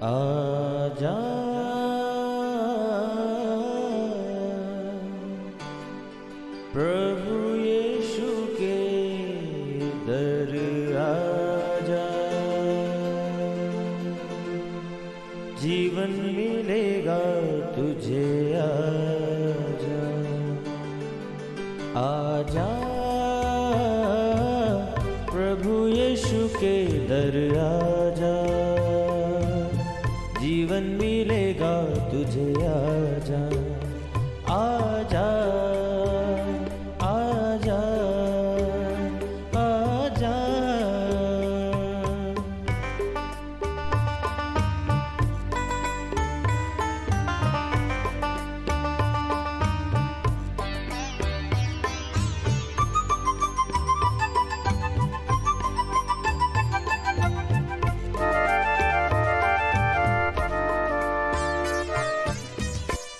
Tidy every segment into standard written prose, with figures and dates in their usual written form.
आजा प्रभु यीशु के दर आजा, जीवन मिलेगा तुझे। आजा आजा प्रभु यीशु के दर आजा, जीवन मिलेगा तुझे। आजा आजा आजा आजा।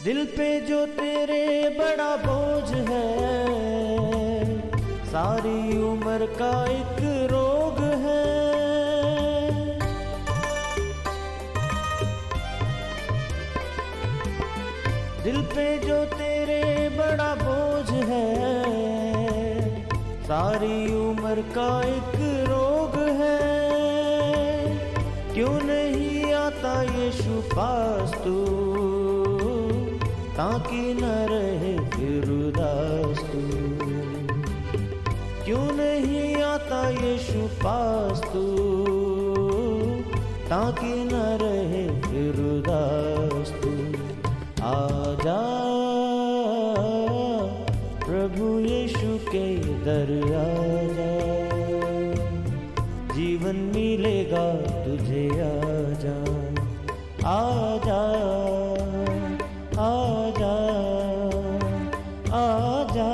दिल पे जो तेरे बड़ा बोझ है, सारी उम्र का एक रोग है। दिल पे जो तेरे बड़ा बोझ है, सारी उम्र का एक रोग है। क्यों नहीं आता यीशु पास तू, ताकि न रहे फिर उदास तू। क्यों नहीं आता यीशु पास तू, ताकि न रहे फिर उदास तू। आजा प्रभु यीशु के दर आजा, जीवन मिलेगा तुझे। आजा आजा आजा आजा।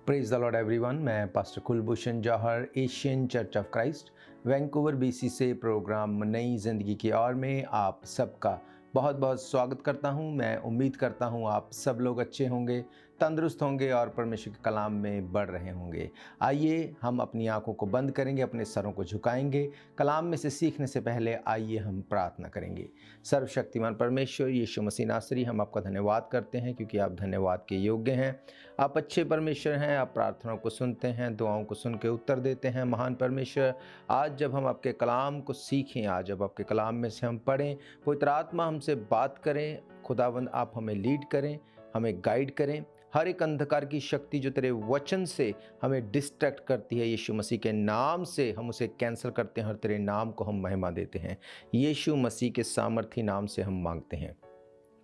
Praise the lord everyone. मैं pastor Kulbhushan Johar, Asian church of Christ, Vancouver BC से प्रोग्राम नई ज़िंदगी की ओर में आप सबका बहुत बहुत स्वागत करता हूं। मैं उम्मीद करता हूं आप सब लोग अच्छे होंगे, तंदुरुस्त होंगे और परमेश्वर के कलाम में बढ़ रहे होंगे। आइए हम अपनी आंखों को बंद करेंगे, अपने सरों को झुकाएंगे। कलाम में से सीखने से पहले आइए हम प्रार्थना करेंगे। सर्वशक्तिमान परमेश्वर यीशु मसीह नासरी, हम आपका धन्यवाद करते हैं क्योंकि आप धन्यवाद के योग्य हैं। आप अच्छे परमेश्वर हैं, आप प्रार्थनाओं को सुनते हैं, दुआओं को सुन के उत्तर देते हैं। महान परमेश्वर, आज जब हम आपके कलाम को सीखें, आज जब आपके कलाम में से हम पढ़ें, पवित्र आत्मा हमसे बात करें। खुदावंद आप हमें लीड करें, हमें गाइड करें। हर एक अंधकार की शक्ति जो तेरे वचन से हमें डिस्ट्रैक्ट करती है, यीशु मसीह के नाम से हम उसे कैंसिल करते हैं और तेरे नाम को हम महिमा देते हैं। यीशु मसीह के सामर्थी नाम से हम मांगते हैं,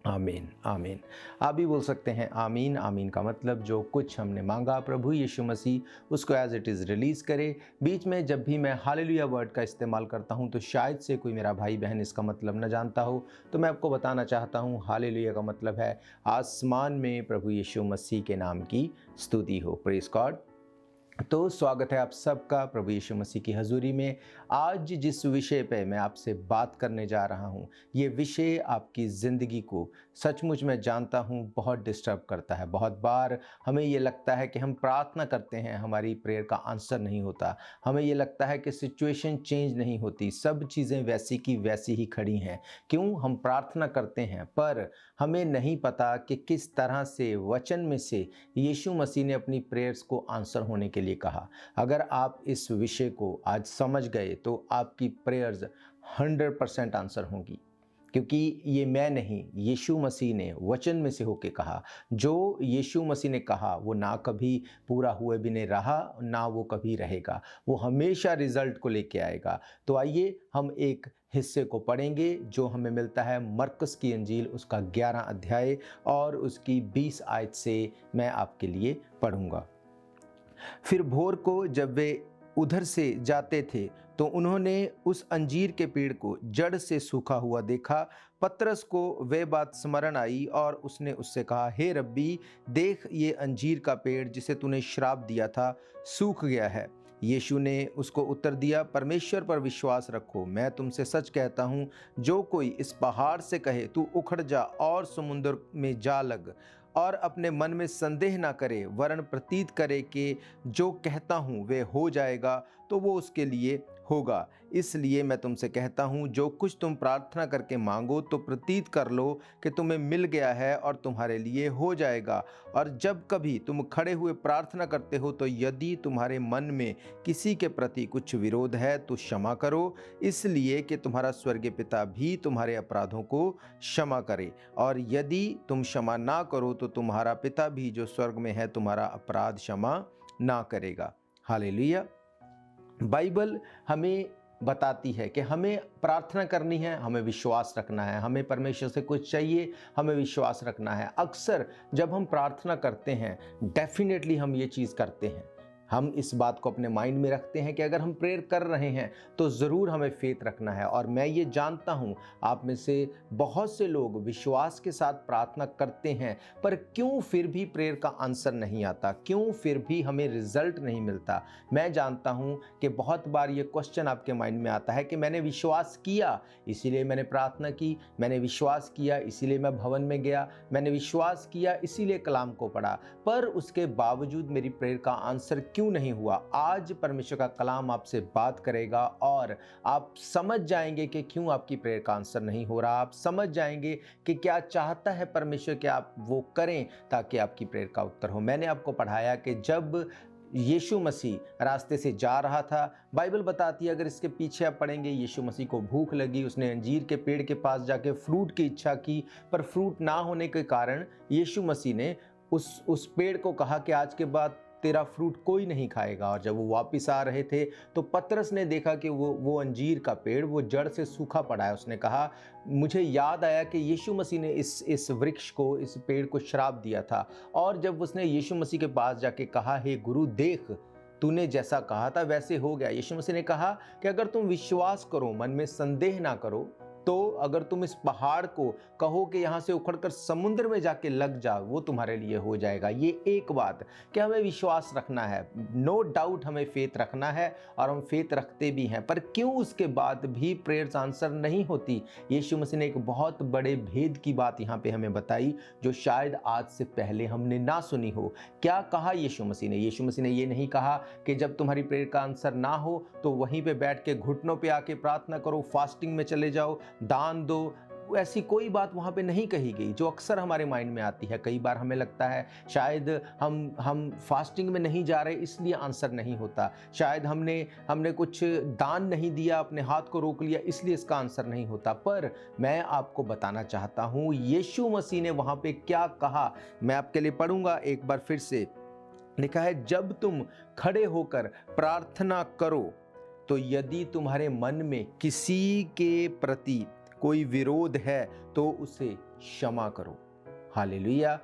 आमीन आमीन। आप भी बोल सकते हैं आमीन। आमीन का मतलब जो कुछ हमने मांगा प्रभु यीशु मसीह उसको एज इट इज़ रिलीज़ करे। बीच में जब भी मैं हालेलुया वर्ड का इस्तेमाल करता हूं तो शायद से कोई मेरा भाई बहन इसका मतलब न जानता हो, तो मैं आपको बताना चाहता हूं हालेलुया का मतलब है आसमान में प्रभु यीशु मसीह के नाम की स्तुति हो। Praise God. तो स्वागत है आप सबका प्रभु यीशु मसीह की हजूरी में। आज जिस विषय पे मैं आपसे बात करने जा रहा हूँ, ये विषय आपकी ज़िंदगी को सचमुच मैं जानता हूँ बहुत डिस्टर्ब करता है। बहुत बार हमें ये लगता है कि हम प्रार्थना करते हैं, हमारी प्रेयर का आंसर नहीं होता। हमें ये लगता है कि सिचुएशन चेंज नहीं होती, सब चीज़ें वैसी की वैसी ही खड़ी हैं। क्यों? हम प्रार्थना करते हैं पर हमें नहीं पता कि किस तरह से वचन में से यीशु मसीह ने अपनी प्रेयर्स को आंसर होने के लिए कहा। अगर आप इस विषय को आज समझ गए तो आपकी प्रेयर्स 100% आंसर होंगी, क्योंकि ये मैं नहीं, यीशु मसीह ने वचन में से होके कहा। जो यीशु मसीह ने कहा वो ना कभी पूरा हुए भी नहीं रहा, ना वो कभी रहेगा, वो हमेशा रिजल्ट को लेके आएगा। तो आइए हम एक हिस्से को पढ़ेंगे जो हमें मिलता है मरकुस की इंजील, उसका 11 अध्याय और उसकी 20 आयत से मैं आपके लिए पढ़ूंगा। फिर भोर को जब वे उधर से जाते थे तो उन्होंने उस अंजीर के पेड़ को जड़ से सूखा हुआ देखा। पतरस को वे बात स्मरण आई और उसने उससे कहा, हे रब्बी, देख ये अंजीर का पेड़ जिसे तूने श्राप दिया था सूख गया है। यीशु ने उसको उत्तर दिया, परमेश्वर पर विश्वास रखो। मैं तुमसे सच कहता हूँ, जो कोई इस पहाड़ से कहे तू उखड़ जा और समुद्र में जा लग, और अपने मन में संदेह ना करे वरन प्रतीत करे कि जो कहता हूँ वे हो जाएगा, तो वो उसके लिए होगा। इसलिए मैं तुमसे कहता हूँ, जो कुछ तुम प्रार्थना करके मांगो तो प्रतीत कर लो कि तुम्हें मिल गया है और तुम्हारे लिए हो जाएगा। और जब कभी तुम खड़े हुए प्रार्थना करते हो तो यदि तुम्हारे मन में किसी के प्रति कुछ विरोध है तो क्षमा करो, इसलिए कि तुम्हारा स्वर्गीय पिता भी तुम्हारे अपराधों को क्षमा करे। और यदि तुम क्षमा ना करो तो तुम्हारा पिता भी जो स्वर्ग में है तुम्हारा अपराध क्षमा ना करेगा। हालेलुया। बाइबल हमें बताती है कि हमें प्रार्थना करनी है, हमें विश्वास रखना है, हमें परमेश्वर से कुछ चाहिए, हमें विश्वास रखना है। अक्सर जब हम प्रार्थना करते हैं, डेफिनेटली हम ये चीज़ करते हैं, हम इस बात को अपने माइंड में रखते हैं कि अगर हम प्रेयर कर रहे हैं तो ज़रूर हमें फेथ रखना है। और मैं ये जानता हूँ आप में से बहुत से लोग विश्वास के साथ प्रार्थना करते हैं, पर क्यों फिर भी प्रेयर का आंसर नहीं आता, क्यों फिर भी हमें रिजल्ट नहीं मिलता। मैं जानता हूँ कि बहुत बार ये क्वेश्चन आपके माइंड में आता है कि मैंने विश्वास किया इसीलिए मैंने प्रार्थना की, मैंने विश्वास किया इसीलिए मैं भवन में गया, मैंने विश्वास किया इसीलिए कलाम को पढ़ा, पर उसके बावजूद मेरी प्रेयर का आंसर क्यों नहीं हुआ। आज परमेश्वर का कलाम आपसे बात करेगा और आप समझ जाएंगे कि क्यों आपकी प्रेयर का आंसर नहीं हो रहा। आप समझ जाएंगे कि क्या चाहता है परमेश्वर कि आप वो करें ताकि आपकी प्रेयर का उत्तर हो। मैंने आपको पढ़ाया कि जब यीशु मसीह रास्ते से जा रहा था, बाइबल बताती है, अगर इसके पीछे आप पढ़ेंगे, यीशु मसीह को भूख लगी, उसने अंजीर के पेड़ के पास जाके फ्रूट की इच्छा की, पर फ्रूट ना होने के कारण यीशु मसीह ने उस पेड़ को कहा कि आज के बाद तेरा फ्रूट कोई नहीं खाएगा। और जब वो वापस आ रहे थे तो पतरस ने देखा कि वो अंजीर का पेड़ वो जड़ से सूखा पड़ा है। उसने कहा, मुझे याद आया कि यीशु मसीह ने इस वृक्ष को, इस पेड़ को श्राप दिया था। और जब उसने यीशु मसीह के पास जाके कहा, हे गुरु देख, तूने जैसा कहा था वैसे हो गया। यीशु मसीह ने कहा कि अगर तुम विश्वास करो, मन में संदेह ना करो, तो अगर तुम इस पहाड़ को कहो कि यहाँ से उखड़कर समुद्र में जाके लग जा, वो तुम्हारे लिए हो जाएगा। ये एक बात कि हमें विश्वास रखना है, नो डाउट हमें फेथ रखना है और हम फेथ रखते भी हैं, पर क्यों उसके बाद भी प्रेयर्स आंसर नहीं होती। यीशु मसीह ने एक बहुत बड़े भेद की बात यहाँ पे हमें बताई जो शायद आज से पहले हमने ना सुनी हो। क्या कहा यीशु मसीह ने? यीशु मसीह ने ये नहीं कहा कि जब तुम्हारी प्रेयर का आंसर ना हो तो वहीं पे बैठ के घुटनों पे आके प्रार्थना करो, फास्टिंग में चले जाओ, दान दो। ऐसी कोई बात वहाँ पे नहीं कही गई जो अक्सर हमारे माइंड में आती है। कई बार हमें लगता है शायद हम फास्टिंग में नहीं जा रहे इसलिए आंसर नहीं होता, शायद हमने कुछ दान नहीं दिया, अपने हाथ को रोक लिया इसलिए इसका आंसर नहीं होता। पर मैं आपको बताना चाहता हूँ यीशु मसीह ने वहाँ पे क्या कहा। मैं आपके लिए पढ़ूंगा एक बार फिर से। लिखा है, जब तुम खड़े होकर प्रार्थना करो तो यदि तुम्हारे मन में किसी के प्रति कोई विरोध है तो उसे क्षमा करो। हालेलुया।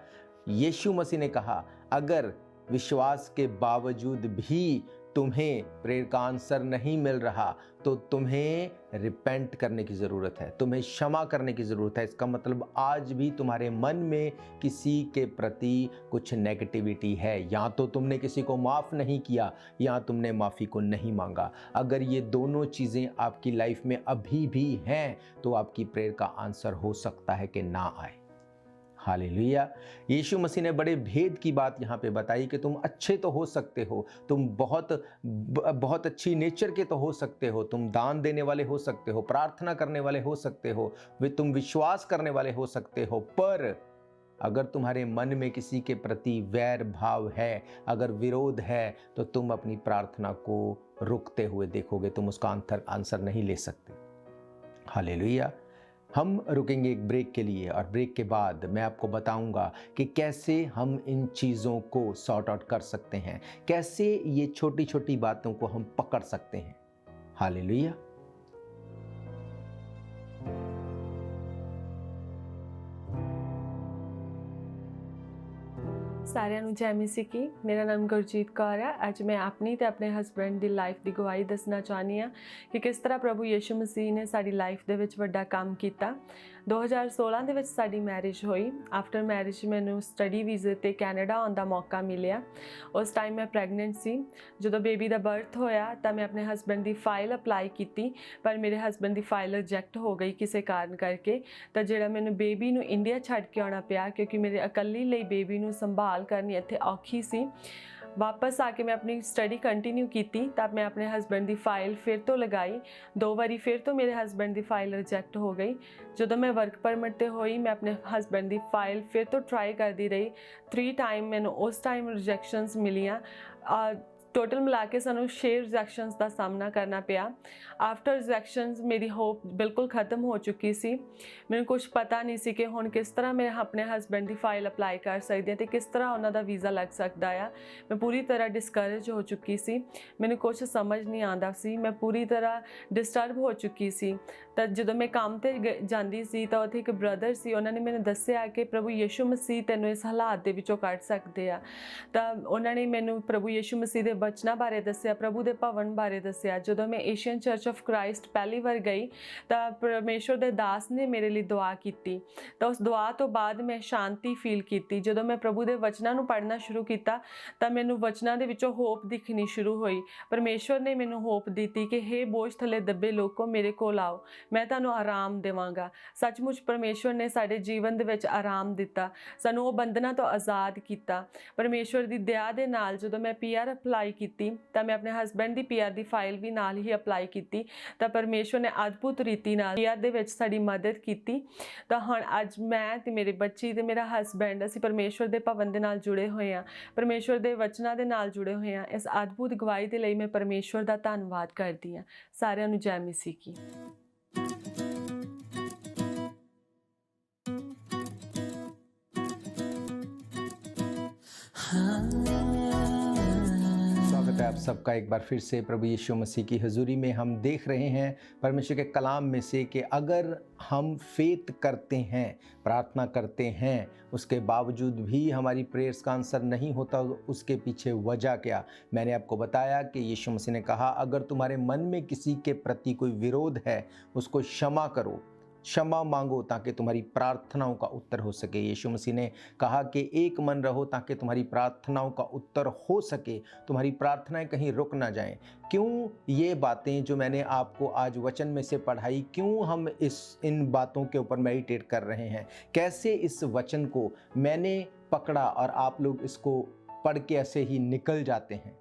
यीशु मसीह ने कहा, अगर विश्वास के बावजूद भी तुम्हें प्रेयर का आंसर नहीं मिल रहा तो तुम्हें रिपेंट करने की ज़रूरत है, तुम्हें क्षमा करने की ज़रूरत है। इसका मतलब आज भी तुम्हारे मन में किसी के प्रति कुछ नेगेटिविटी है, या तो तुमने किसी को माफ़ नहीं किया या तुमने माफ़ी को नहीं मांगा। अगर ये दोनों चीज़ें आपकी लाइफ में अभी भी हैं तो आपकी प्रेयर का आंसर हो सकता है कि ना आए। हालेलुया। यीशु मसीह ने बड़े भेद की बात यहाँ पे बताई कि तुम अच्छे तो हो सकते हो, तुम बहुत अच्छी नेचर के तो हो सकते हो, तुम दान देने वाले हो सकते हो, प्रार्थना करने वाले हो सकते हो, तुम विश्वास करने वाले हो सकते हो, पर अगर तुम्हारे मन में किसी के प्रति वैर भाव है, अगर विरोध है, तो तुम अपनी प्रार्थना को रुकते हुए देखोगे, तुम उसका आंसर नहीं ले सकते। हालेलुया। हम रुकेंगे एक ब्रेक के लिए और ब्रेक के बाद मैं आपको बताऊंगा कि कैसे हम इन चीज़ों को सॉर्ट आउट कर सकते हैं, कैसे ये छोटी छोटी बातों को हम पकड़ सकते हैं। हालेलुया। ਸਾਰਿਆਂ ਨੂੰ ਜੈ ਮਸੀਹ ਕੀ। ਮੇਰਾ ਨਾਮ ਗੁਰਜੀਤ ਕੌਰ ਹੈ। ਅੱਜ ਮੈਂ ਆਪਣੀ ਤੇ ਆਪਣੇ ਹਸਬੈਂਡ ਦੀ ਲਾਈਫ ਦੀ ਗਵਾਹੀ ਦੱਸਣਾ ਚਾਹੁੰਦੀ ਹਾਂ ਕਿ ਕਿਸ ਤਰ੍ਹਾਂ ਪ੍ਰਭੂ ਯਿਸੂ ਮਸੀਹ ਨੇ ਸਾਡੀ ਲਾਈਫ ਦੇ ਵਿੱਚ ਵੱਡਾ ਕੰਮ ਕੀਤਾ। 2016 ਦੇ ਵਿੱਚ ਸਾਡੀ ਮੈਰਿਜ ਹੋਈ। ਆਫਟਰ ਮੈਰਿਜ ਮੈਨੂੰ ਸਟੱਡੀ ਵੀਜ਼ੇ ਤੇ ਕੈਨੇਡਾ ਆਉਣ ਦਾ ਮੌਕਾ ਮਿਲਿਆ। ਉਸ ਟਾਈਮ ਮੈਂ ਪ੍ਰੈਗਨੈਂਟ ਸੀ। ਜਦੋਂ ਬੇਬੀ ਦਾ ਬਰਥ ਹੋਇਆ ਤਾਂ ਮੈਂ ਆਪਣੇ ਹਸਬੈਂਡ ਦੀ ਫਾਈਲ ਅਪਲਾਈ ਕੀਤੀ, ਪਰ ਮੇਰੇ ਹਸਬੈਂਡ ਦੀ ਫਾਈਲ ਰਿਜੈਕਟ ਹੋ ਗਈ ਕਿਸੇ ਕਾਰਨ ਕਰਕੇ। ਤਾਂ ਜਿਹੜਾ ਮੈਨੂੰ ਬੇਬੀ ਨੂੰ ਇੰਡੀਆ ਛੱਡ ਕੇ ਆਉਣਾ ਪਿਆ, ਕਿਉਂਕਿ ਮੇਰੇ ਇਕੱਲੀ ਲਈ ਬੇਬੀ ਨੂੰ ਸੰਭਾਲ ਕਰਨੀ ਇੱਥੇ ਔਖੀ ਸੀ। वापस आके मैं अपनी स्टडी कंटिन्यू की, तब मैं अपने हस्बैंड की फाइल फिर तो लगाई। 2 बारी फिर तो मेरे हस्बैंड की फाइल रिजैक्ट हो गई। जो मैं वर्क परमिट ते हुई, मैं अपने हस्बैंड की फाइल फिर तो ट्राई करती रही। 3 टाइम मैंने उस टाइम रिजैक्शनस मिलियाँ। टोटल मिला के सानू 6 रिजैक्शनस का सामना करना पिया। आफ्टर रिजैक्शनस मेरी होप बिल्कुल ख़त्म हो चुकी सी। मैंने कुछ पता नहीं सी कि हुण किस तरह मैं अपने हस्बैंड की फाइल अप्लाई कर सकती हूँ, तो किस तरह उन्हों का वीज़ा लग सकता है। मैं पूरी तरह डिस्करेज हो चुकी सी, मैंने कुछ समझ नहीं आता सी, मैं पूरी तरह डिस्टर्ब हो चुकी सी। तो जो मैं काम ते जाती सी तो उत्थे एक ब्रदर सी, उन्होंने मैंने दस्सिया कि प्रभु यीशु मसीह तैनूं इस हालात दे विचों कढ सकते आ। तो उन्होंने मैनूं प्रभु यीशु मसीह के वचना बारे दस्सिया, प्रभु के भवन बारे दस्सिया। जो मैं एशियन चर्च ऑफ क्राइस्ट पहली बार गई तो परमेश्वर के दास ने मेरे लिए दुआ की। तो उस दुआ तो बाद मैं शांति फील की। जो मैं प्रभु के वचनों को पढ़ना शुरू किया तो मैनूं वचनों के विचों होप दिखनी शुरू हुई। परमेश्वर ने मैनूं होप दी कि हे बोझ थले दबे लोगों मेरे कोल आओ, मैं तुहानूं आराम देवांगा। सचमुच परमेश्वर ने साडे जीवन दे विच आराम दिता, सानूं वो बंधना तो आज़ाद किया। परमेश्वर की दया दे नाल जो मैं PR अप्लाई की तो मैं अपने हस्बैंड की PR की फाइल भी नाल ही अप्लाई की, तो परमेश्वर ने अद्भुत रीति नाल PR दे विच साडी मदद की। तो हुण अज मैं ते मेरे बच्ची ते मेरा हस्बैंड असीं परमेश्वर के भवन दे नाल जुड़े हुए हैं, परमेश्वर के वचनां दे नाल जुड़े हुए हैं। इस अद्भुत गवाही दे लई मैं परमेश्वर का धन्नवाद करदी हां। सारिआं नूं जय मसीह की। स्वागत है आप सबका एक बार फिर से प्रभु यीशु मसीह की हजूरी में। हम देख रहे हैं परमेश्वर के कलाम में से कि अगर हम फेथ करते हैं, प्रार्थना करते हैं, उसके बावजूद भी हमारी प्रेयर्स का आंसर नहीं होता, उसके पीछे वजह क्या। मैंने आपको बताया कि यीशु मसीह ने कहा अगर तुम्हारे मन में किसी के प्रति कोई विरोध है उसको क्षमा करो, क्षमा मांगो ताकि तुम्हारी प्रार्थनाओं का उत्तर हो सके। यीशु मसीह ने कहा कि एक मन रहो ताकि तुम्हारी प्रार्थनाओं का उत्तर हो सके, तुम्हारी प्रार्थनाएं कहीं रुक ना जाएं। क्यों ये बातें जो मैंने आपको आज वचन में से पढ़ाई, क्यों हम इन बातों के ऊपर मेडिटेट कर रहे हैं, कैसे इस वचन को मैंने पकड़ा और आप लोग इसको पढ़ के ऐसे ही निकल जाते हैं।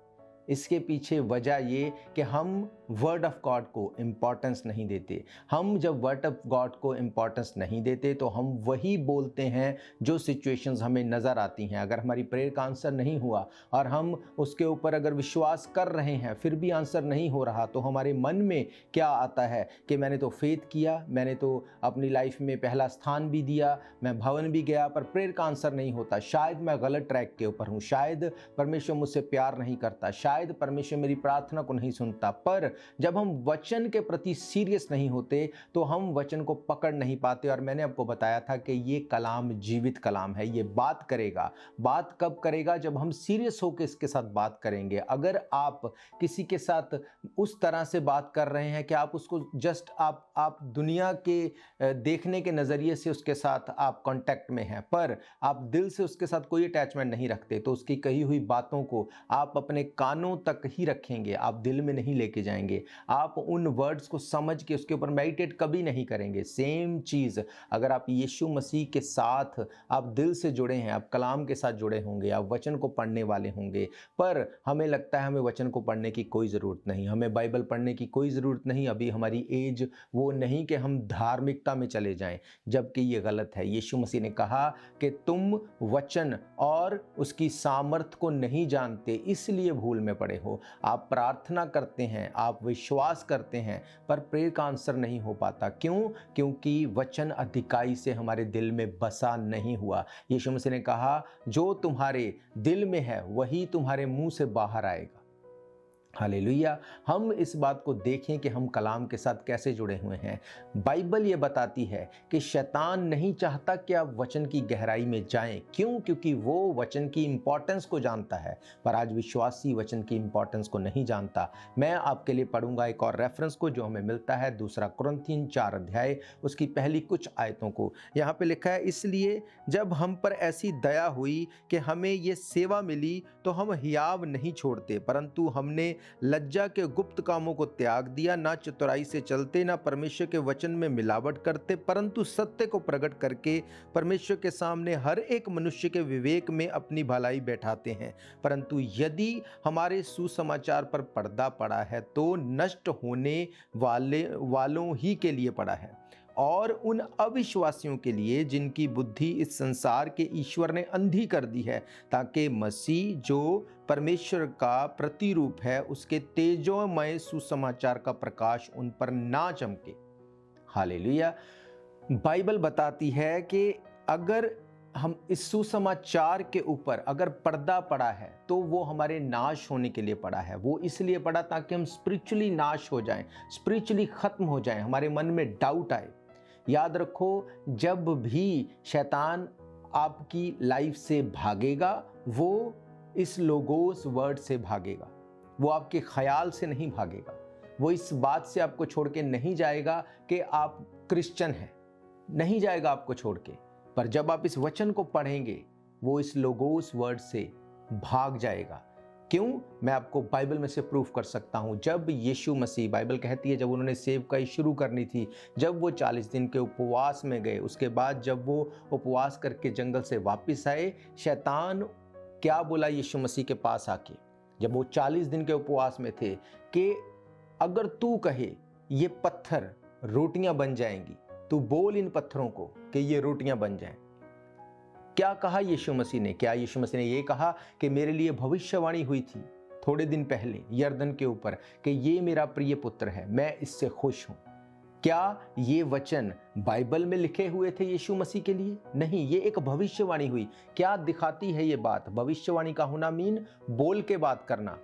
इसके पीछे वजह ये कि हम वर्ड ऑफ गॉड को इम्पॉर्टेंस नहीं देते। हम जब वर्ड ऑफ गॉड को इम्पॉर्टेंस नहीं देते तो हम वही बोलते हैं जो सिचुएशंस हमें नज़र आती हैं। अगर हमारी प्रेयर का आंसर नहीं हुआ और हम उसके ऊपर अगर विश्वास कर रहे हैं फिर भी आंसर नहीं हो रहा, तो हमारे मन में क्या आता है कि मैंने तो फेथ किया, मैंने तो अपनी लाइफ में पहला स्थान भी दिया, मैं भवन भी गया, पर प्रेयर का आंसर नहीं होता। शायद मैं गलत ट्रैक के ऊपर हूँ, शायद परमेश्वर मुझसे प्यार नहीं करता, शायद परमेश्वर मेरी प्रार्थना को नहीं सुनता। पर जब हम वचन के प्रति सीरियस नहीं होते तो हम वचन को पकड़ नहीं पाते। और मैंने आपको बताया था कि ये कलाम जीवित कलाम है, ये बात करेगा। बात कब करेगा? जब हम सीरियस होकर इसके साथ बात करेंगे। अगर आप किसी के साथ उस तरह से बात कर रहे हैं कि आप उसको जस्ट आप दुनिया के देखने के नज़रिए से उसके साथ आप कांटेक्ट में हैं, पर आप दिल से उसके साथ कोई अटैचमेंट नहीं रखते, तो उसकी कही हुई बातों को आप अपने कानों तक ही रखेंगे, आप दिल में नहीं लेके जाएंगे। आप उन वर्ड्स को समझ के उसके ऊपर मेडिटेट कभी नहीं करेंगे। सेम चीज़ अगर आप यीशु मसीह के साथ आप दिल से जुड़े हैं, आप कलाम के साथ जुड़े होंगे, आप वचन को पढ़ने वाले होंगे, पर हमें लगता है हमें वचन को पढ़ने की कोई ज़रूरत नहीं, हमें बाइबल पढ़ने की कोई ज़रूरत नहीं, अभी हमारी एज वो नहीं कि हम धार्मिकता में चले जाएं, जबकि ये गलत है। यीशु मसीह ने कहा कि तुम वचन और उसकी सामर्थ को नहीं जानते, इसलिए भूल में पड़े हो। आप प्रार्थना करते हैं, आप विश्वास करते हैं, पर प्रेयर का आंसर नहीं हो पाता। क्यों? क्योंकि वचन अधिकाई से हमारे दिल में बसा नहीं हुआ। यीशु मसीह ने कहा जो तुम्हारे दिल में है वही तुम्हारे मुंह से बाहर आएगा। हालेलुया। हम इस बात को देखें कि हम कलाम के साथ कैसे जुड़े हुए हैं। बाइबल ये बताती है कि शैतान नहीं चाहता कि आप वचन की गहराई में जाएं। क्यों? क्योंकि वो वचन की इंपॉर्टेंस को जानता है, पर आज विश्वासी वचन की इंपॉर्टेंस को नहीं जानता। मैं आपके लिए पढ़ूंगा एक और रेफरेंस को जो हमें मिलता है 2 कुरिन्थियन 4 अध्याय उसकी पहली कुछ आयतों को। यहाँ पे लिखा है, इसलिए जब हम पर ऐसी दया हुई कि हमें ये सेवा मिली तो हम हियाव नहीं छोड़ते, परंतु हमने लज्जा के गुप्त कामों को त्याग दिया, ना चतुराई से चलते, ना परमेश्वर के वचन में मिलावट करते, परंतु सत्य को प्रकट करके परमेश्वर के सामने हर एक मनुष्य के विवेक में अपनी भलाई बैठाते हैं। परंतु यदि हमारे सुसमाचार पर पर्दा पड़ा है तो नष्ट होने वालों ही के लिए पड़ा है, और उन अविश्वासियों के लिए जिनकी बुद्धि इस संसार के ईश्वर ने अंधी कर दी है, ताकि मसीह जो परमेश्वर का प्रतिरूप है उसके तेजोमय सुसमाचार का प्रकाश उन पर ना चमके। हालेलुया। बाइबल बताती है कि अगर हम इस सुसमाचार के ऊपर अगर पर्दा पड़ा है तो वो हमारे नाश होने के लिए पड़ा है। वो इसलिए पड़ा ताकि हम स्पिरिचुअली नाश हो जाएं, स्पिरिचुअली ख़त्म हो जाएं, हमारे मन में डाउट आए। याद रखो, जब भी शैतान आपकी लाइफ से भागेगा वो इस लोगोस वर्ड से भागेगा, वो आपके ख्याल से नहीं भागेगा, वो इस बात से आपको छोड़ के नहीं जाएगा कि आप क्रिश्चियन हैं, नहीं जाएगा आपको छोड़ के। पर जब आप इस वचन को पढ़ेंगे वो इस लोगोस वर्ड से भाग जाएगा। क्यों? मैं आपको बाइबल में से प्रूफ कर सकता हूँ। जब यीशु मसीह, बाइबल कहती है, जब उन्होंने सेवकाई शुरू करनी थी, जब वो 40 दिन के उपवास में गए, उसके बाद जब वो उपवास करके जंगल से वापस आए, शैतान क्या बोला यीशु मसीह के पास आके, जब वो 40 दिन के उपवास में थे, कि अगर तू कहे ये पत्थर रोटियां बन जाएंगी, तू बोल इन पत्थरों को कि ये रोटियां बन जाएं। क्या कहा यीशु मसीह ने? क्या यीशु मसीह ने ये कहा कि मेरे लिए भविष्यवाणी हुई थी थोड़े दिन पहले यरदन के ऊपर कि ये मेरा प्रिय पुत्र है, मैं इससे खुश हूं? क्या ये वचन बाइबल में लिखे हुए थे यीशु मसीह के लिए? नहीं, ये एक भविष्यवाणी हुई। क्या दिखाती है ये बात? भविष्यवाणी का होना मीन बोल के बात करना।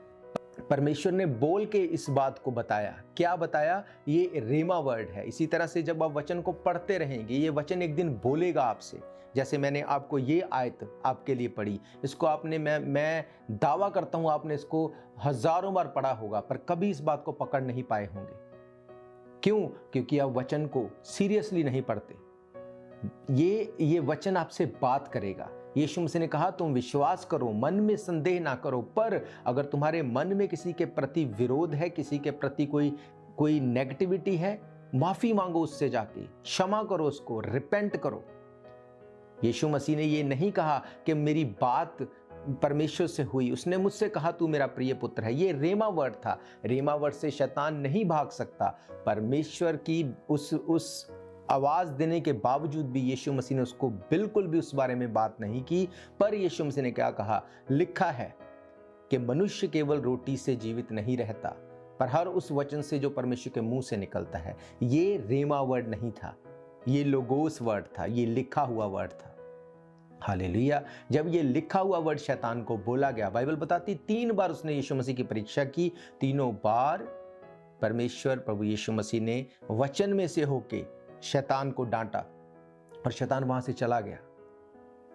परमेश्वर ने बोल के इस बात को बताया। क्या बताया? ये रेमा वर्ड है। इसी तरह से जब आप वचन को पढ़ते रहेंगे, ये वचन एक दिन बोलेगा आपसे। जैसे मैंने आपको ये आयत आपके लिए पढ़ी, इसको आपने, मैं दावा करता हूँ आपने इसको हजारों बार पढ़ा होगा, पर कभी इस बात को पकड़ नहीं पाए होंगे। क्यों? क्योंकि आप वचन को सीरियसली नहीं पढ़ते। ये वचन आपसे बात करेगा। यीशु मसीह ने कहा तुम विश्वास करो, मन में संदेह ना करो, पर अगर तुम्हारे मन में किसी के प्रति विरोध है, किसी के प्रति कोई नेगेटिविटी है, माफी मांगो उससे जाके, क्षमा करो उसको, रिपेंट करो। यीशु मसीह ने ये नहीं कहा कि मेरी बात परमेश्वर से हुई, उसने मुझसे कहा तू मेरा प्रिय पुत्र है। ये रेमा वर्ड था। रेमा वर्ड से शैतान नहीं भाग सकता। परमेश्वर की उस आवाज देने के बावजूद भी यीशु मसीह ने उसको बिल्कुल भी उस बारे में बात नहीं की। पर यीशु मसीह ने क्या कहा? लिखा है कि मनुष्य केवल रोटी से जीवित नहीं रहता, पर हर उस वचन से जो परमेश्वर के मुंह से निकलता है। ये रेमा वर्ड नहीं था, ये लोगोस वर्ड था, ये लिखा हुआ वर्ड था। हालेलुया। जब ये लिखा हुआ वर्ड शैतान को बोला गया, बाइबल बताती 3 बार उसने यीशु मसीह की परीक्षा की। तीनों बार परमेश्वर प्रभु यीशु मसीह ने वचन में से होके शैतान को डांटा और शैतान वहां से चला गया।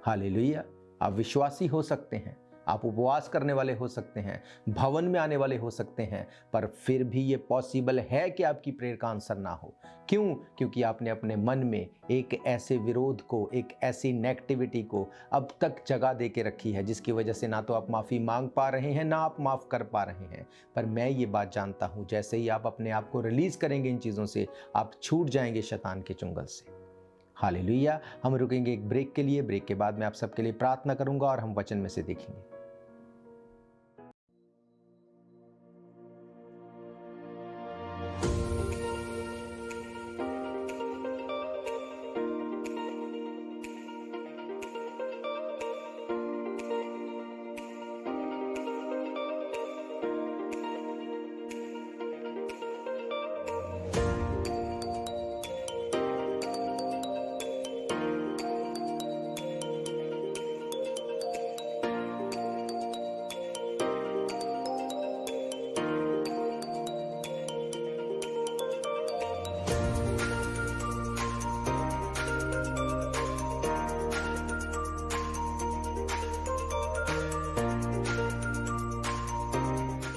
हालेलुया। आप विश्वासी हो सकते हैं, आप उपवास करने वाले हो सकते हैं, भवन में आने वाले हो सकते हैं, पर फिर भी ये पॉसिबल है कि आपकी प्रेयर का आंसर ना हो। क्यों? क्योंकि आपने अपने मन में एक ऐसे विरोध को, एक ऐसी नेगेटिविटी को अब तक जगह दे के रखी है, जिसकी वजह से ना तो आप माफ़ी मांग पा रहे हैं, ना आप माफ़ कर पा रहे हैं। पर मैं ये बात जानता हूँ, जैसे ही आप अपने आप को रिलीज़ करेंगे इन चीज़ों से, आप छूट जाएंगे शैतान के चुंगल से। हालेलुया। हम रुकेंगे एक ब्रेक के लिए। ब्रेक के बाद मैं आप सबके लिए प्रार्थना करूंगा और हम वचन में से देखेंगे।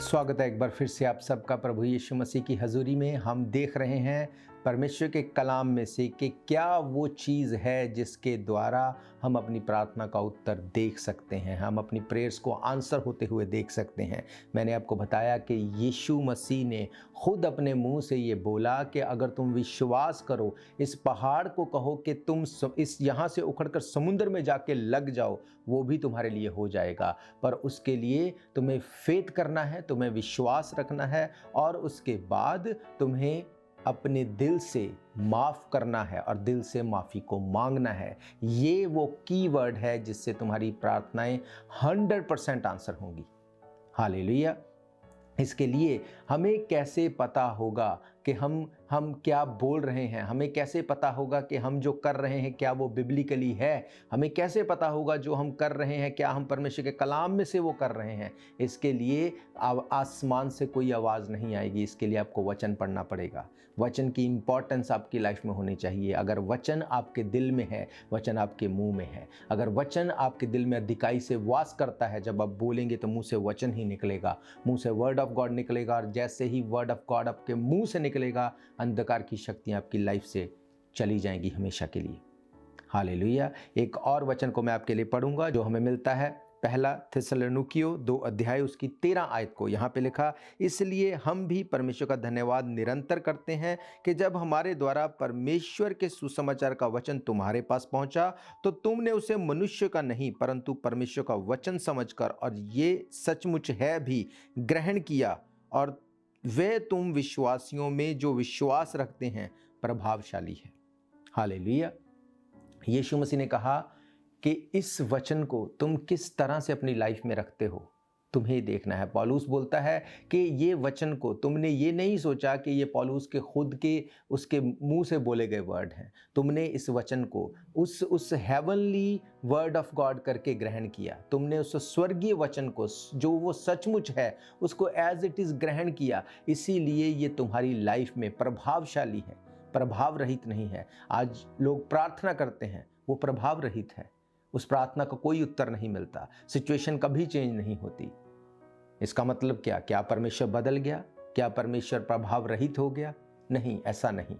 स्वागत है एक बार फिर से आप सबका प्रभु यीशु मसीह की हजूरी में। हम देख रहे हैं परमेश्वर के कलाम में से कि क्या वो चीज़ है जिसके द्वारा हम अपनी प्रार्थना का उत्तर देख सकते हैं, हम अपनी प्रेयर्स को आंसर होते हुए देख सकते हैं। मैंने आपको बताया कि यीशु मसीह ने खुद अपने मुंह से ये बोला कि अगर तुम विश्वास करो, इस पहाड़ को कहो कि तुम इस यहाँ से उखड़कर समुद्र में जाके लग जाओ, वो भी तुम्हारे लिए हो जाएगा। पर उसके लिए तुम्हें फेथ करना है, तुम्हें विश्वास रखना है और उसके बाद तुम्हें अपने दिल से माफ़ करना है और दिल से माफ़ी को मांगना है। ये वो कीवर्ड है जिससे तुम्हारी प्रार्थनाएं 100% आंसर होंगी। हालेलुया। इसके लिए हमें कैसे पता होगा कि हम क्या बोल रहे हैं, हमें कैसे पता होगा कि हम जो कर रहे हैं क्या वो बिब्लिकली है, हमें कैसे पता होगा जो हम कर रहे हैं क्या हम परमेश्वर के कलाम में से वो कर रहे हैं। इसके लिए आसमान से कोई आवाज़ नहीं आएगी, इसके लिए आपको वचन पढ़ना पड़ेगा। वचन की इंपॉर्टेंस आपकी लाइफ में होनी चाहिए। अगर वचन आपके दिल में है, वचन आपके मुंह में है, अगर वचन आपके दिल में अधिकाई से वास करता है, जब आप बोलेंगे तो मुंह से वचन ही निकलेगा, मुंह से वर्ड ऑफ गॉड निकलेगा। और जैसे ही वर्ड ऑफ गॉड आपके मुंह से निकलेगा, अंधकार की शक्तियां आपकी लाइफ से चली जाएंगी हमेशा के लिए। हालेलुया। एक और वचन को मैं आपके लिए पढ़ूंगा जो हमें मिलता है पहला थिस्सलुनीकियों 2 अध्याय उसकी 13 आयत को। यहाँ पे लिखा, इसलिए हम भी परमेश्वर का धन्यवाद निरंतर करते हैं कि जब हमारे द्वारा परमेश्वर के सुसमाचार का वचन तुम्हारे पास पहुंचा तो तुमने उसे मनुष्य का नहीं परंतु परमेश्वर का वचन समझकर, और ये सचमुच है भी, ग्रहण किया, और वे तुम विश्वासियों में जो विश्वास रखते हैं प्रभावशाली है। हालेलुया। यीशु मसीह ने कहा कि इस वचन को तुम किस तरह से अपनी लाइफ में रखते हो, तुम्हें देखना है। पौलुस बोलता है कि ये वचन को तुमने ये नहीं सोचा कि ये पौलुस के खुद के उसके मुंह से बोले गए वर्ड हैं, तुमने इस वचन को उस हेवनली वर्ड ऑफ गॉड करके ग्रहण किया, तुमने उस स्वर्गीय वचन को जो वो सचमुच है उसको एज इट इज़ ग्रहण किया। इसीलिए ये तुम्हारी लाइफ में प्रभावशाली है, प्रभाव रहित नहीं है। आज लोग प्रार्थना करते हैं, वो प्रभाव रहित है, उस प्रार्थना का कोई उत्तर नहीं मिलता, सिचुएशन कभी चेंज नहीं होती। इसका मतलब क्या परमेश्वर बदल गया? क्या परमेश्वर प्रभाव रहित हो गया? नहीं, ऐसा नहीं।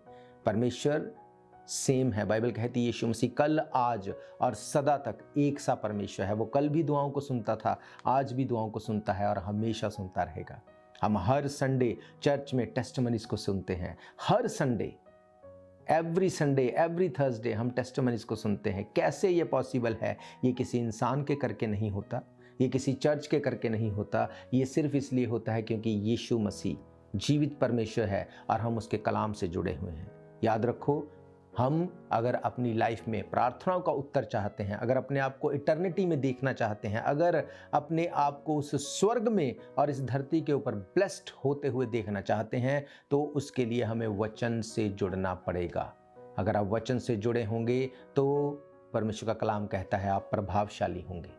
परमेश्वर सेम है। बाइबल कहती है यीशु मसीह कल, आज और सदा तक एक सा परमेश्वर है। वो कल भी दुआओं को सुनता था, आज भी दुआओं को सुनता है और हमेशा सुनता रहेगा। हम हर संडे चर्च में टेस्टिमनीज को सुनते हैं, हर Sunday, every Sunday, every Thursday हम टेस्टिमनीज को सुनते हैं। कैसे ये पॉसिबल है? ये किसी इंसान के करके नहीं होता, ये किसी चर्च के करके नहीं होता, ये सिर्फ इसलिए होता है क्योंकि यीशु मसीह जीवित परमेश्वर है और हम उसके कलाम से जुड़े हुए हैं। याद रखो, हम अगर अपनी लाइफ में प्रार्थनाओं का उत्तर चाहते हैं, अगर अपने आप को इटर्निटी में देखना चाहते हैं, अगर अपने आप को उस स्वर्ग में और इस धरती के ऊपर ब्लेस्ड होते हुए देखना चाहते हैं, तो उसके लिए हमें वचन से जुड़ना पड़ेगा। अगर आप वचन से जुड़े होंगे तो परमेश्वर का कलाम कहता है आप प्रभावशाली होंगे,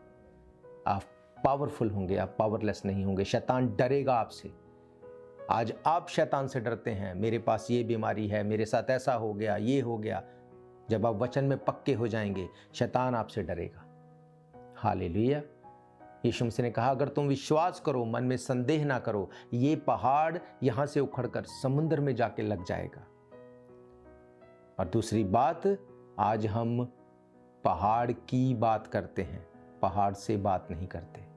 आप पावरफुल होंगे, आप पावरलेस नहीं होंगे। शैतान डरेगा आपसे। आज आप शैतान से डरते हैं, मेरे पास ये बीमारी है, मेरे साथ ऐसा हो गया, ये हो गया। जब आप वचन में पक्के हो जाएंगे, शैतान आपसे डरेगा। हालेलुया। यीशु मसीह ने कहा, अगर तुम विश्वास करो, मन में संदेह ना करो, ये पहाड़ यहां से उखड़कर समुद्र में जाके लग जाएगा। और दूसरी बात, आज हम पहाड़ की बात करते हैं, पहाड़ से बात नहीं करते।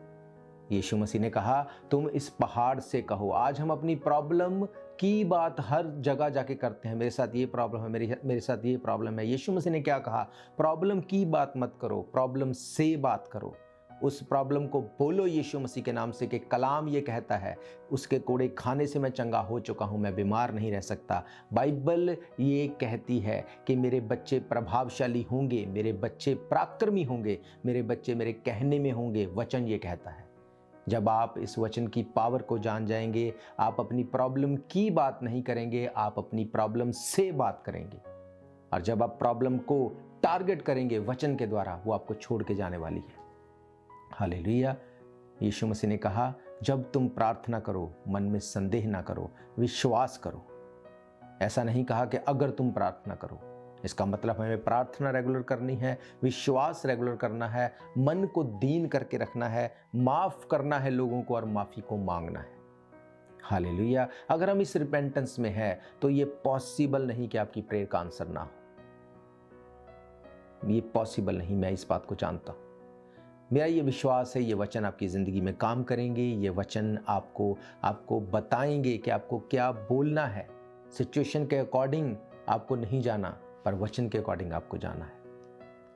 यीशु मसीह ने कहा तुम इस पहाड़ से कहो। आज हम अपनी प्रॉब्लम की बात हर जगह जाके करते हैं, मेरे साथ ये प्रॉब्लम है, मेरे साथ ये प्रॉब्लम है। यीशु मसीह ने क्या कहा? प्रॉब्लम की बात मत करो, प्रॉब्लम से बात करो। उस प्रॉब्लम को बोलो यीशु मसीह के नाम से कि कलाम ये कहता है, उसके कोड़े खाने से मैं चंगा हो चुका हूँ, मैं बीमार नहीं रह सकता। बाइबल ये कहती है कि मेरे बच्चे प्रभावशाली होंगे, मेरे बच्चे पराक्रमी होंगे, मेरे बच्चे मेरे कहने में होंगे। वचन ये कहता है। जब आप इस वचन की पावर को जान जाएंगे, आप अपनी प्रॉब्लम की बात नहीं करेंगे, आप अपनी प्रॉब्लम से बात करेंगे। और जब आप प्रॉब्लम को टारगेट करेंगे वचन के द्वारा, वो आपको छोड़ के जाने वाली है। हालेलुया। यीशु मसीह ने कहा जब तुम प्रार्थना करो, मन में संदेह ना करो, विश्वास करो। ऐसा नहीं कहा कि अगर तुम प्रार्थना करो। इसका मतलब हमें प्रार्थना रेगुलर करनी है, विश्वास रेगुलर करना है, मन को दीन करके रखना है, माफ़ करना है लोगों को और माफ़ी को मांगना है। हालेलुया। अगर हम इस रिपेंटेंस में हैं तो ये पॉसिबल नहीं कि आपकी प्रेयर का आंसर ना हो, ये पॉसिबल नहीं, मैं इस बात को जानता हूँ। मेरा ये विश्वास है ये वचन आपकी ज़िंदगी में काम करेंगे, ये वचन आपको बताएंगे कि आपको क्या बोलना है। सिचुएशन के अकॉर्डिंग आपको नहीं जाना, पर वचन के अकॉर्डिंग आपको जाना है।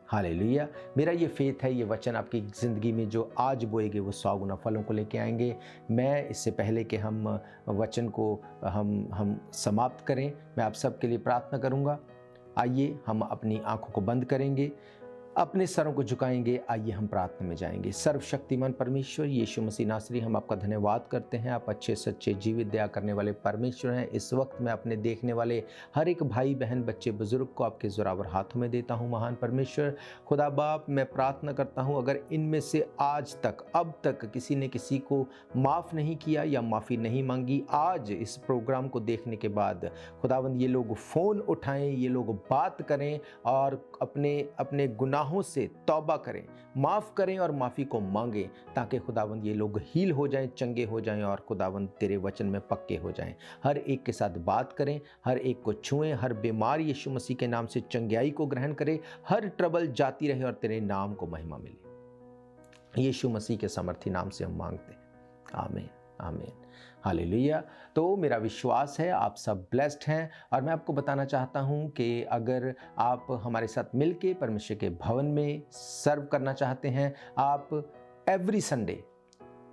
हालेलुया। मेरा ये फेथ है ये वचन आपकी ज़िंदगी में जो आज बोएंगे वो 100 गुना फलों को लेके आएंगे। मैं इससे पहले कि हम वचन को हम समाप्त करें, मैं आप सबके लिए प्रार्थना करूँगा। आइए हम अपनी आंखों को बंद करेंगे, अपने सरों को झुकाएंगे। आइए हम प्रार्थना में जाएंगे। सर्वशक्तिमान परमेश्वर यीशु मसीह नासरी, हम आपका धन्यवाद करते हैं। आप अच्छे सच्चे जीवित दया करने वाले परमेश्वर हैं। इस वक्त मैं अपने देखने वाले हर एक भाई बहन बच्चे बुजुर्ग को आपके ज़ोरावर हाथों में देता हूं। महान परमेश्वर खुदा बाप, मैं प्रार्थना करता हूं अगर इनमें से आज तक अब तक किसी ने किसी को माफ़ नहीं किया या माफ़ी नहीं मांगी, आज इस प्रोग्राम को देखने के बाद खुदावंद ये लोग फ़ोन उठाएं, ये लोग बात करें और अपने गुनाहों से तौबा करें, माफ़ करें और माफ़ी को मांगें, ताकि खुदावंद ये लोग हील हो जाएं, चंगे हो जाएं और खुदावंद तेरे वचन में पक्के हो जाएं। हर एक के साथ बात करें, हर एक को छुएं, हर बीमार यीशु मसीह के नाम से चंगाई को ग्रहण करें, हर ट्रबल जाती रहे और तेरे नाम को महिमा मिले। यीशु मसीह के सामर्थी नाम से हम मांगते हैं, आमीन आमीन। हालेलुया। तो मेरा विश्वास है आप सब ब्लेस्ड हैं और मैं आपको बताना चाहता हूं कि अगर आप हमारे साथ मिलके परमेश्वर के भवन में सर्व करना चाहते हैं, आप एवरी संडे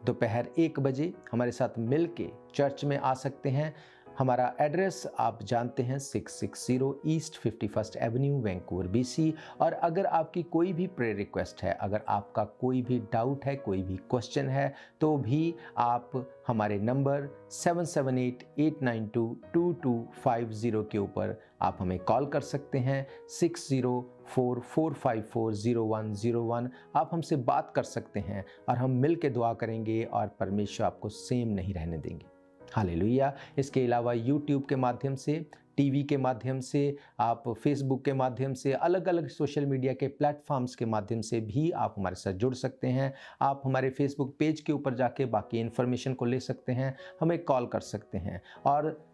दोपहर 1 बजे हमारे साथ मिलके चर्च में आ सकते हैं। हमारा एड्रेस आप जानते हैं, 660 east 51st Avenue, Vancouver BC। और अगर आपकी कोई भी प्रेयर रिक्वेस्ट है, अगर आपका कोई भी डाउट है, कोई भी क्वेश्चन है, तो भी आप हमारे नंबर 778-892-2250 के ऊपर आप हमें कॉल कर सकते हैं। 604-454-0101 आप हमसे बात कर सकते हैं और हम मिल के दुआ करेंगे और परमेश्वर आपको सेम नहीं रहने देंगे। हालेलुया। इसके अलावा यूट्यूब के माध्यम से, टीवी के माध्यम से, आप फेसबुक के माध्यम से, अलग अलग सोशल मीडिया के प्लेटफॉर्म्स के माध्यम से भी आप हमारे साथ जुड़ सकते हैं। आप हमारे फेसबुक पेज के ऊपर जाके बाकी इन्फॉर्मेशन को ले सकते हैं, हमें कॉल कर सकते हैं। और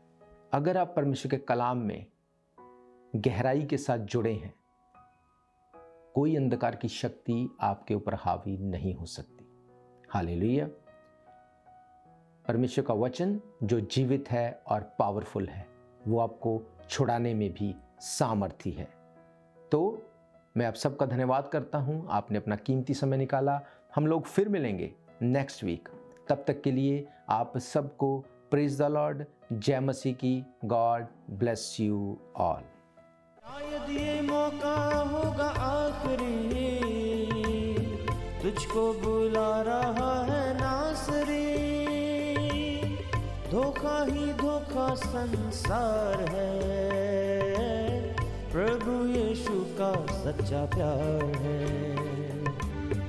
अगर आप परमेश्वर के कलाम में गहराई के साथ जुड़े हैं, कोई अंधकार की शक्ति आपके ऊपर हावी नहीं हो सकती। हालेलुया। परमेश्वर का वचन जो जीवित है और पावरफुल है, वो आपको छुड़ाने में भी सामर्थी है। तो मैं आप सबका धन्यवाद करता हूं, आपने अपना कीमती समय निकाला। हम लोग फिर मिलेंगे नेक्स्ट वीक। तब तक के लिए आप सबको प्रेज द लॉर्ड, जय मसीह की। God bless you all. शायद ये मौका होगा आखिरी, तुझको बुला रहा है नासरी। धोखा ही धोखा संसार है, प्रभु यीशु का सच्चा प्यार है।